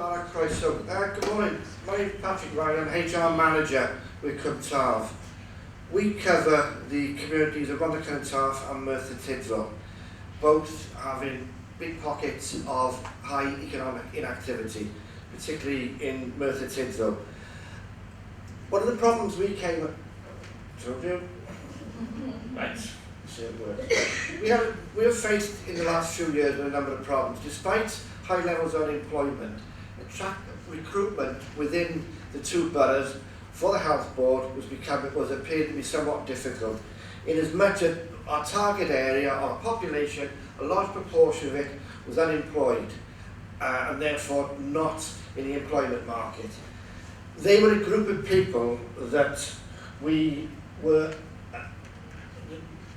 Good morning. My name is Patrick Ryan. I'm HR Manager with Cwmtarf. We cover the communities of Rhondda and Merthyr Tydfil, both having big pockets of high economic inactivity, particularly in Merthyr Tydfil. One of the problems we came at... Right. We have faced in the last few years with a number of problems. Despite high levels of unemployment, recruitment within the two boroughs for the health board was appeared to be somewhat difficult, in as much as our target area, our population, a large proportion of it was unemployed and therefore not in the employment market. They were a group of people that we were,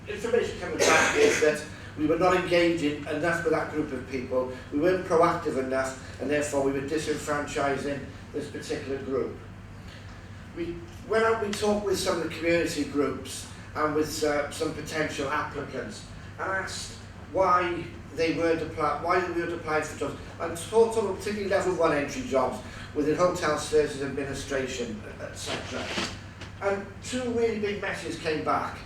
the information coming back is that we were not engaging enough with that group of people, we weren't proactive enough, and therefore we were disenfranchising this particular group. We went out, we talked with some of the community groups and with some potential applicants and asked why they weren't applying for jobs, and talked about particularly level 1 entry jobs within hotel services, administration, etc. And two really big messages came back.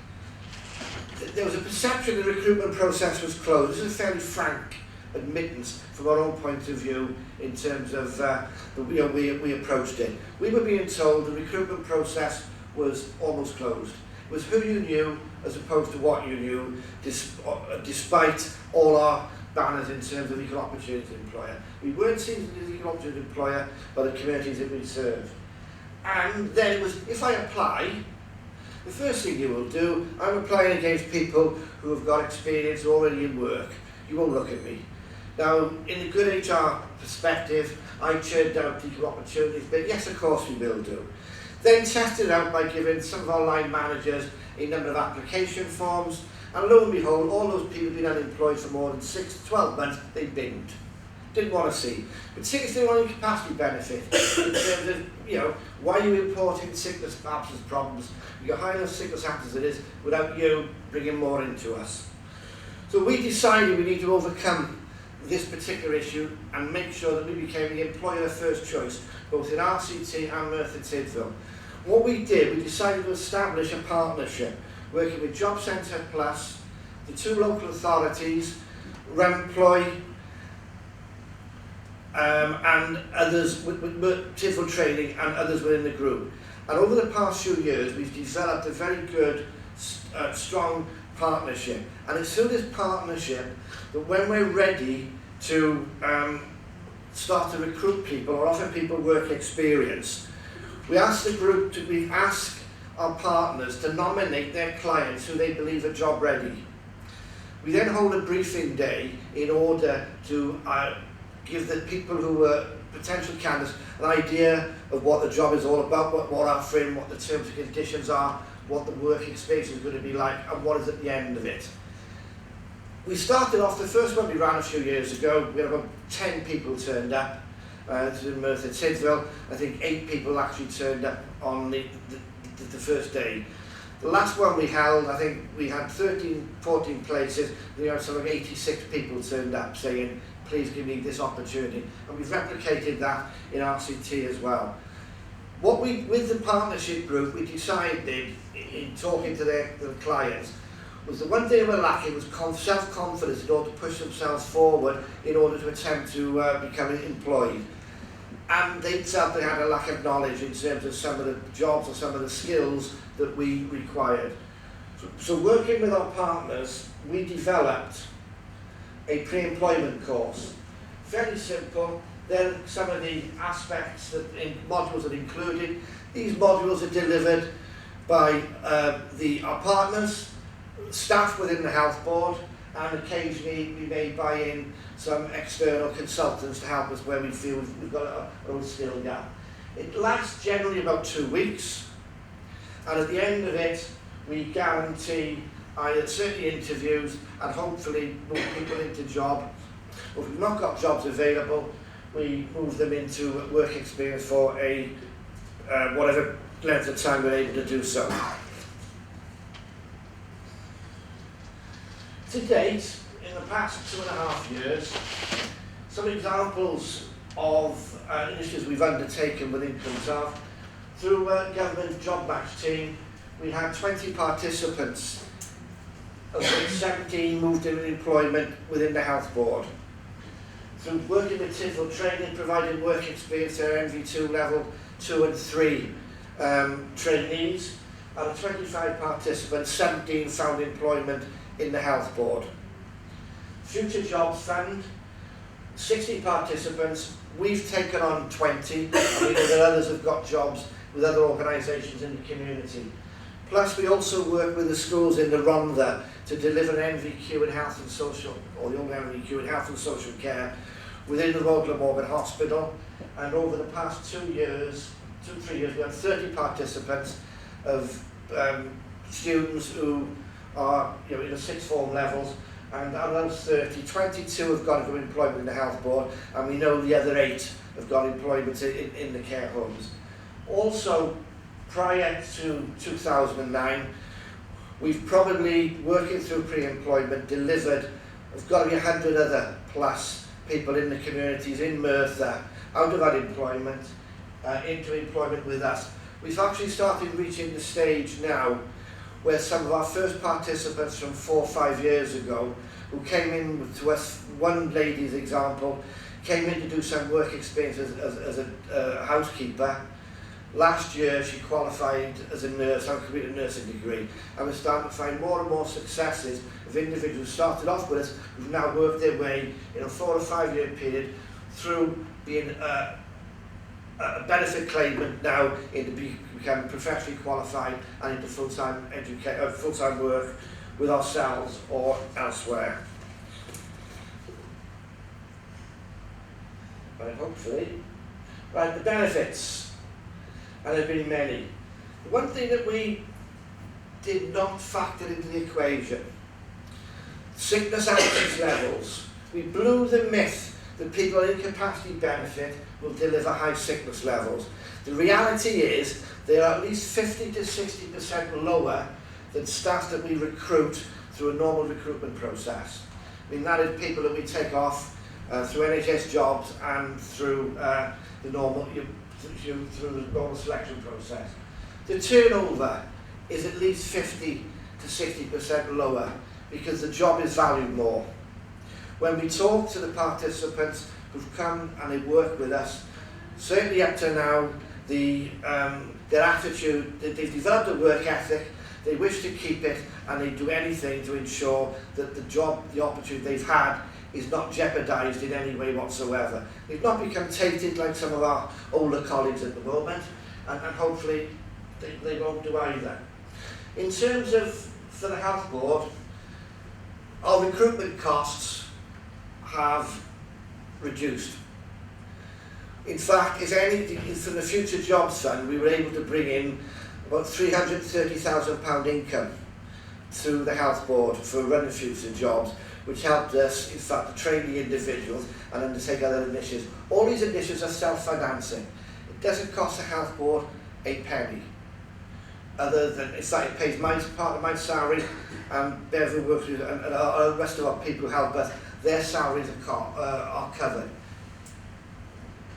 There was a perception the recruitment process was closed. This is a fairly frank admittance from our own point of view in terms of the way we approached it. We were being told the recruitment process was almost closed. It was who you knew as opposed to what you knew, despite all our banners in terms of equal opportunity employer. We weren't seen as an equal opportunity employer by the communities that we serve. And then it was, if I apply, the first thing you will do, I'm applying against people who have got experience already in work. You won't look at me. Now, in a good HR perspective, I churned out equal opportunities, but yes, of course we will do. Then tested out by giving some of our line managers a number of application forms, and lo and behold, all those people have been unemployed for more than 6 to 12 months, they binged. Didn't want to see. Particularly on incapacity benefit, in terms of, why are you importing sickness absence problems? You've got high enough sickness absence as it is without you bringing more into us. So we decided we need to overcome this particular issue and make sure that we became the employer first choice, both in RCT and Merthyr Tydfil. What we did, we decided to establish a partnership, working with Job Centre Plus, the two local authorities, Remploy, and others with Tydfil Training and others within the group. And over the past few years, we've developed a very good, strong partnership. And it's through this partnership that when we're ready to start to recruit people or offer people work experience, we ask our partners to nominate their clients who they believe are job ready. We then hold a briefing day in order to give the people who are potential candidates an idea of what the job is all about, what our frame, what the terms and conditions are, what the work experience is going to be like, and what is at the end of it. We started off, the first one we ran a few years ago, we had about 10 people turned up to Merthyr Tydfil. I think 8 people actually turned up on the first day. The last one we held, I think we had 13, 14 places, we had sort of 86 people turned up saying, please give me this opportunity. And we've replicated that in RCT as well. With the partnership group, we decided in talking to their clients, was the one thing they were lacking was self-confidence in order to push themselves forward in order to attempt to become employed. And they felt they had a lack of knowledge in terms of some of the jobs or some of the skills that we required. So working with our partners, we developed a pre-employment course. Very simple. There are some of the aspects, modules that included. These modules are delivered by our partners, staff within the health board, and occasionally we may buy in some external consultants to help us where we feel we've got our own skill gap. It lasts generally about 2 weeks, and at the end of it, we guarantee either certainly interviews and hopefully move people into jobs. If we've not got jobs available, we move them into work experience for a whatever length of time we're able to do so. To date, in the past 2.5 years, some examples of initiatives we've undertaken within Cwmsarf. Through government job match team, we had 20 participants, of which 17 moved into employment within the health board. Through working with TIFL training, providing work experience to our NV2 level 2 and 3 trainees, out of 25 participants, 17 found employment in the health board. Future Jobs Fund, 60 participants, we've taken on 20, and we know that others have got jobs with other organisations in the community. Plus we also work with the schools in the Rhondda to deliver an NVQ in health and social, or the only NVQ in health and social care within the Royal Glamorgan Hospital. And over the past 3 years, we have 30 participants of students who are in the sixth form levels, and out of those 30, 22 have got employment in the health board, and we know the other 8 have got employment in the care homes. Also, prior to 2009, we've probably, working through pre-employment, delivered, there's got to be 100 other plus people in the communities in Merthyr out of unemployment into employment with us. We've actually started reaching the stage now where some of our first participants from 4 or 5 years ago, who came in to us, one lady's example, came in to do some work experience as a housekeeper. Last year she qualified as a nurse, and completed a nursing degree, and we're starting to find more and more successes of individuals who started off with us, who've now worked their way in a 4 or 5 year period through being a benefit claimant now into becoming professionally qualified and into full-time work with ourselves or elsewhere. Right, hopefully. Right, the benefits. And there have been many. The one thing that we did not factor into the equation, sickness absence levels. We blew the myth that people in capacity benefit will deliver high sickness levels. The reality is they are at least 50 to 60% lower than staff that we recruit through a normal recruitment process. I mean, that is people that we take off through NHS jobs and through the normal selection process. The turnover is at least 50 to 60% lower because the job is valued more. When we talk to the participants who've come and they work with us, certainly up to now, their attitude, they've developed a work ethic, they wish to keep it, and they do anything to ensure that the job, the opportunity they've had is not jeopardised in any way whatsoever. They've not become tainted like some of our older colleagues at the moment, and hopefully they won't do either. In terms of, for the health board, our recruitment costs have reduced. In fact, if anything, from the Future Jobs Fund, we were able to bring in about £330,000 income to the health board for running future jobs, which helped us, in fact, to train the individuals and undertake other initiatives. All these initiatives are self-financing. It doesn't cost the health board a penny, other than, in fact, it pays part of my salary, and Beverly works with, and the rest of our people who help us, their salaries are covered.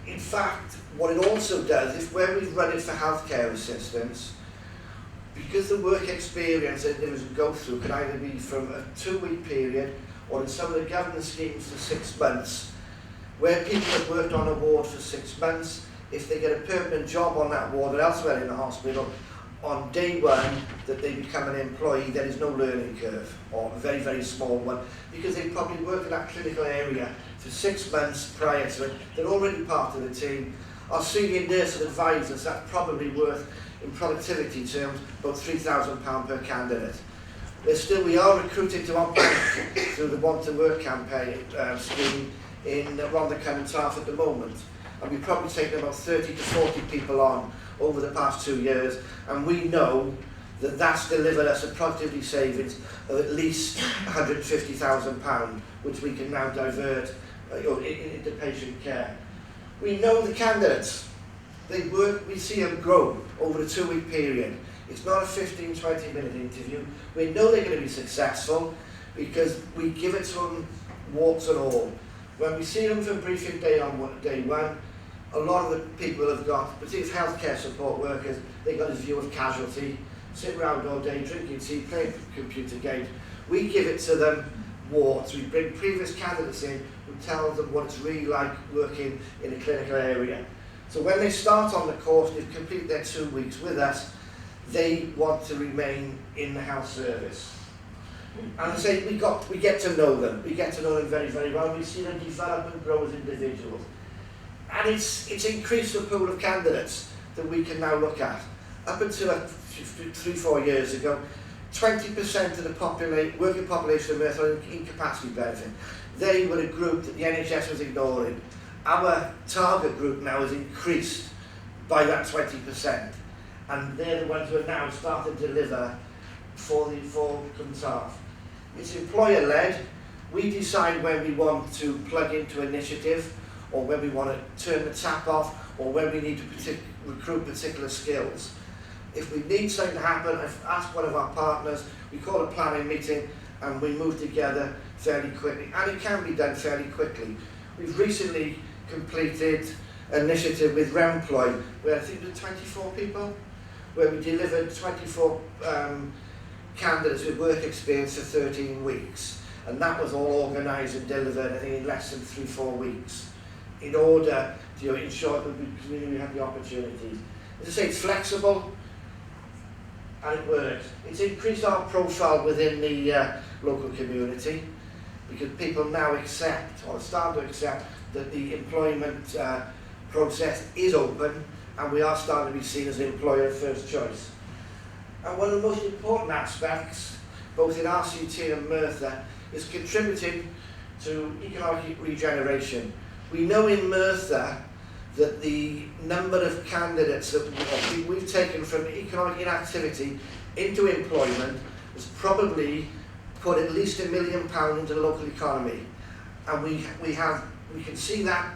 In fact, what it also does is where we've run it for healthcare assistance, because the work experience that individuals go through can either be from a 2-week period or in some of the government schemes for 6 months, where people have worked on a ward for 6 months, if they get a permanent job on that ward or elsewhere in the hospital, on day one that they become an employee, there is no learning curve, or a very, very small one, because they've probably worked in that clinical area for 6 months prior to it. They're already part of the team. Our senior nurse and advisors, that's probably worth, in productivity terms, about £3,000 per candidate. We are recruiting to our bank through the Want to Work campaign scheme in Rhondda Cwmsarf at the moment. And we've probably taken about 30 to 40 people on over the past 2 years, and we know that that's delivered us a productivity savings of at least £150,000, which we can now divert into patient care. We know the candidates. They work, we see them grow over a 2-week period. It's not a 15-20 minute interview. We know they're going to be successful because we give it to them warts and all. When we see them for briefing day one, a lot of the people have got, particularly healthcare support workers, they've got this view of casualty, sit around all day drinking tea, playing computer games. We give it to them warts. We bring previous candidates in who tell them what it's really like working in a clinical area. So when they start on the course, they've completed their 2 weeks with us, they want to remain in the health service. And I say we get to know them. We get to know them very, very well. We see them develop and grow as individuals. And it's increased the pool of candidates that we can now look at. Up until 3-4 years ago, 20% of the working population of Merthyr on incapacity benefit. They were a group that the NHS was ignoring. Our target group now has increased by that 20%. And they're the ones who are now starting to deliver for Cwmtâr. It's employer-led. We decide when we want to plug into initiative, or when we want to turn the tap off, or when we need to recruit particular skills. If we need something to happen, I've asked one of our partners, we call a planning meeting, and we move together fairly quickly. And it can be done fairly quickly. We've recently completed an initiative with Remploy, where I think there were 24 people, where we delivered 24 candidates with work experience for 13 weeks. And that was all organised and delivered, I think, in less than 3-4 weeks, in order to ensure that the community had the opportunities. As I say, it's flexible, and it works. It's increased our profile within the local community, because people now accept, or start to accept, that the employment process is open, and we are starting to be seen as an employer of first choice. And one of the most important aspects, both in RCT and Merthyr, is contributing to economic regeneration. We know in Merthyr that the number of candidates that we've taken from economic inactivity into employment has probably put at least £1 million into the local economy. And we can see that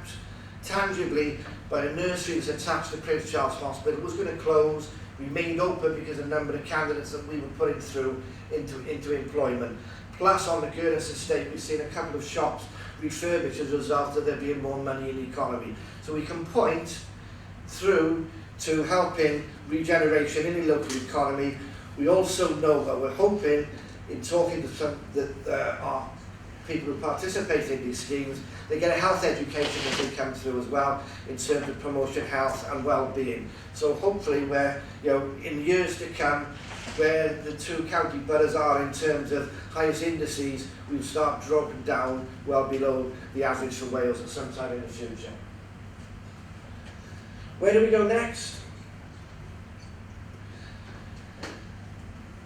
tangibly by a nursery that's attached to Prince Charles Hospital was going to close, remained open because of the number of candidates that we were putting through into employment. Plus on the Gurness estate, we've seen a couple of shops refurbished as a result of there being more money in the economy. So we can point through to helping regeneration in the local economy. We also know that we're hoping, in talking to some that are people who participate in these schemes, they get a health education as they come through as well, in terms of promotion, health and well-being. So hopefully where, in years to come, where the 2 county boroughs are in terms of highest indices, we'll start dropping down well below the average for Wales at some time in the future. Where do we go next?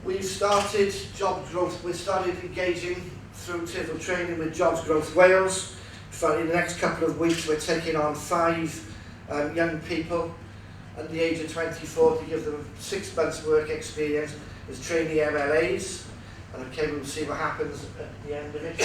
We've started job growth. We started engaging through Tidal training with Jobs Growth Wales. In the next couple of weeks, we're taking on 5 young people at the age of 24 to give them 6 months work experience as trainee MLAs. And okay, we'll see what happens at the end of it.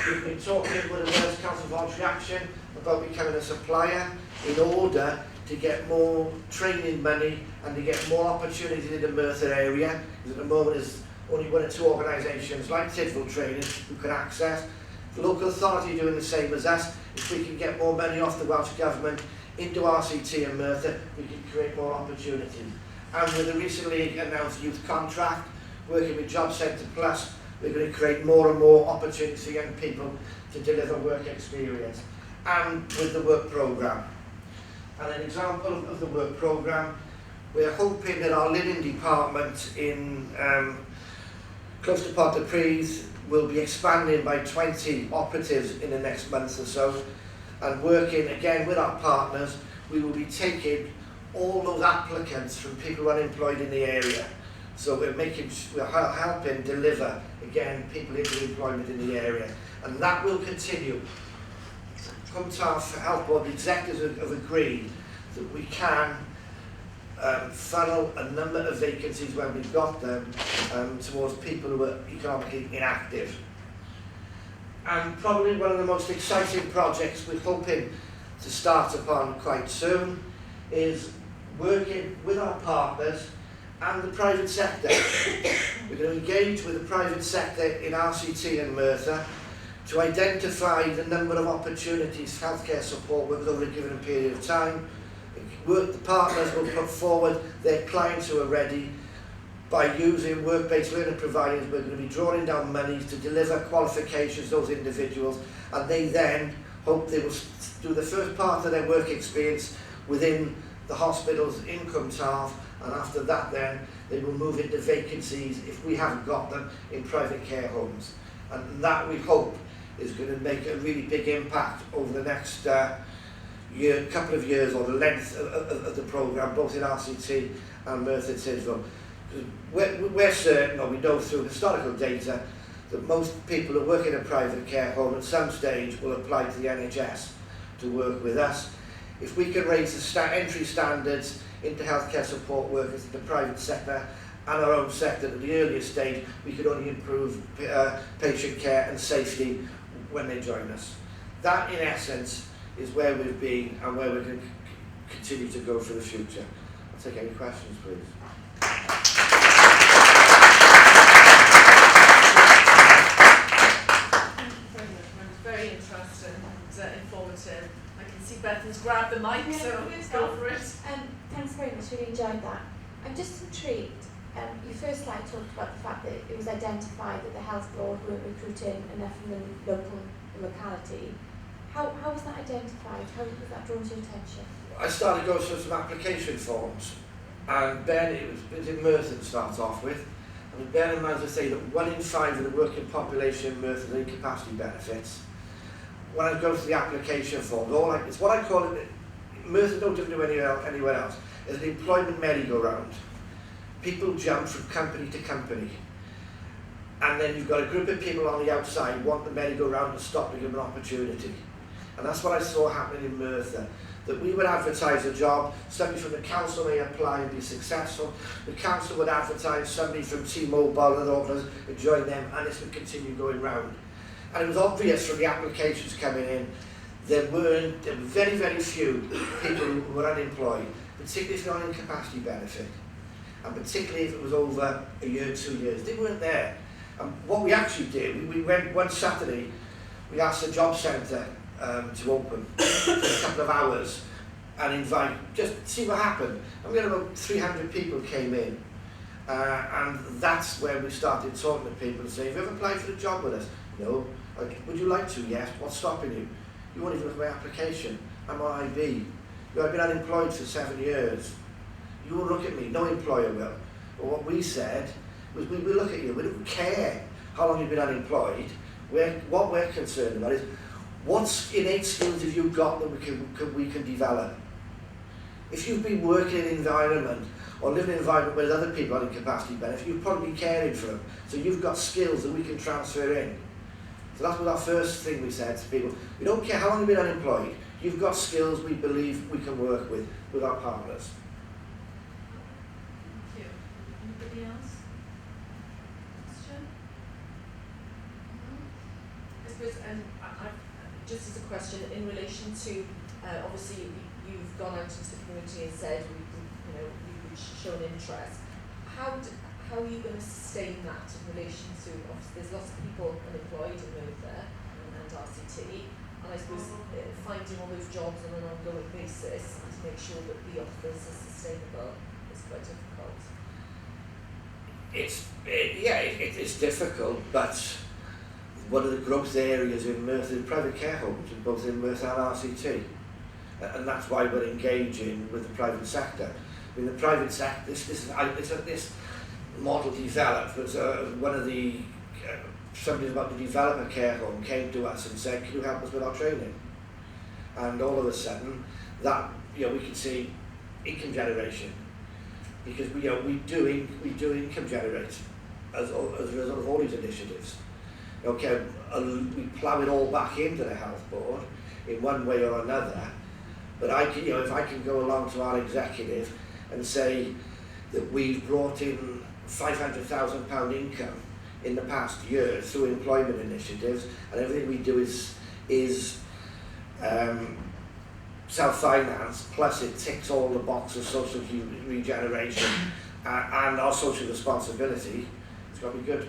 We've been talking with the Wales Council Voluntary Action about becoming a supplier in order to get more training money and to get more opportunities in the Merthyr area. Because at the moment there's only 1 or 2 organisations like Tidal Training who can access. The local authority doing the same as us. If we can get more money off the Welsh Government into RCT and Merthyr, we can create more opportunities. And with the recently announced youth contract, working with Job Centre Plus, we're going to create more and more opportunities for young people to deliver work experience. And with the work programme. And an example of the work programme, we're hoping that our linen department in close to Pontypridd will be expanding by 20 operatives in the next month or so, and working again with our partners, we will be taking all those applicants from people unemployed in the area. So we're helping deliver again people into employment in the area, and that will continue. Cwmtâr Health Board, the executives have agreed that we can funnel a number of vacancies when we've got them towards people who are economically inactive. And probably one of the most exciting projects we're hoping to start upon quite soon is working with our partners and the private sector. We're going to engage with the private sector in RCT and Merthyr to identify the number of opportunities healthcare support workers over a given period of time. The partners will put forward their clients who are ready. By using work-based learning providers, we're going to be drawing down money to deliver qualifications to those individuals, and they then hope they will do the first part of their work experience within the hospital's income TARF, and after that then they will move into vacancies, if we haven't got them, in private care homes. And that, we hope, is going to make a really big impact over the next couple of years, or the length of the programme, both in RCT and Merthyr Tydfil. We're certain, or we know through historical data, that most people who work in a private care home at some stage will apply to the NHS to work with us. If we can raise the entry standards into healthcare support workers in the private sector and our own sector at the earliest stage, we could only improve patient care and safety when they join us. That, in essence, is where we've been and where we're going to continue to go for the future. I'll take any questions, please. Very interesting and informative. I can see Bethan's grabbed the mic, so let's go for it. Thanks very much, really enjoyed that. I'm just intrigued. Your first slide talked about the fact that it was identified that the health board weren't recruiting enough from the locality. How was that identified? How was that drawn to your attention? I started going through some application forms, and Ben, it was in Merthyr to start off with. I mean, bear in mind, as I say, that 1 in 5 of the working population in Merthyr are incapacity benefits. When I go through the application forms, it's what I call it, Merthyr don't do anywhere else. It's an employment merry-go-round. People jump from company to company. And then you've got a group of people on the outside who want the merry-go-round to stop to give them an opportunity. And that's what I saw happening in Merthyr. That we would advertise a job, somebody from the council may apply and be successful. The council would advertise somebody from T-Mobile and others would join them, and this would continue going round. And it was obvious from the applications coming in, there were very, very few people who were unemployed, particularly if you're on incapacity benefit, and particularly if it was over a year, 2 years. They weren't there. And what we actually did, we went one Saturday, we asked the job centre to open for a couple of hours and invite, just see what happened. And we had about 300 people came in, and that's where we started talking to people and saying, have you ever applied for a job with us? No. Would you like to? Yes. What's stopping you? You won't even look at my application. I'm on IB. I've been unemployed for 7 years. You won't look at me. No employer will. But what we said was, we look at you. We don't care how long you've been unemployed. What we're concerned about is, what innate skills have you got that we can develop? If you've been working in an environment or living in an environment where there's other people on incapacity benefit, you've probably been caring for them. So you've got skills that we can transfer in. So that was our first thing we said to people. We don't care how long you've been unemployed. You've got skills we believe we can work with our partners. Thank you. Anybody else? Question? I suppose, just as a question, in relation to, obviously you've gone out into the community and said we've shown interest. How are you going to sustain that in relation to, obviously there's lots of people unemployed in Merthyr and RCT, and I suppose finding all those jobs on an ongoing basis and to make sure that the offers are sustainable is quite difficult. It's difficult, but one of the growth areas in Merthyr is private care homes, both in Merthyr and RCT. And that's why we're engaging with the private sector. I mean, the private sector, this model developed was one of the, somebody about to develop a care home came to us and said, can you help us with our training? And all of a sudden, that, we can see income generation. Because we do income generate as a result of all these initiatives. Okay, we plough it all back into the health board in one way or another. But if I can go along to our executive and say that we've brought in £500,000 income in the past year through employment initiatives, and everything we do is self-finance, plus it ticks all the boxes of social regeneration and our social responsibility, it's got to be good.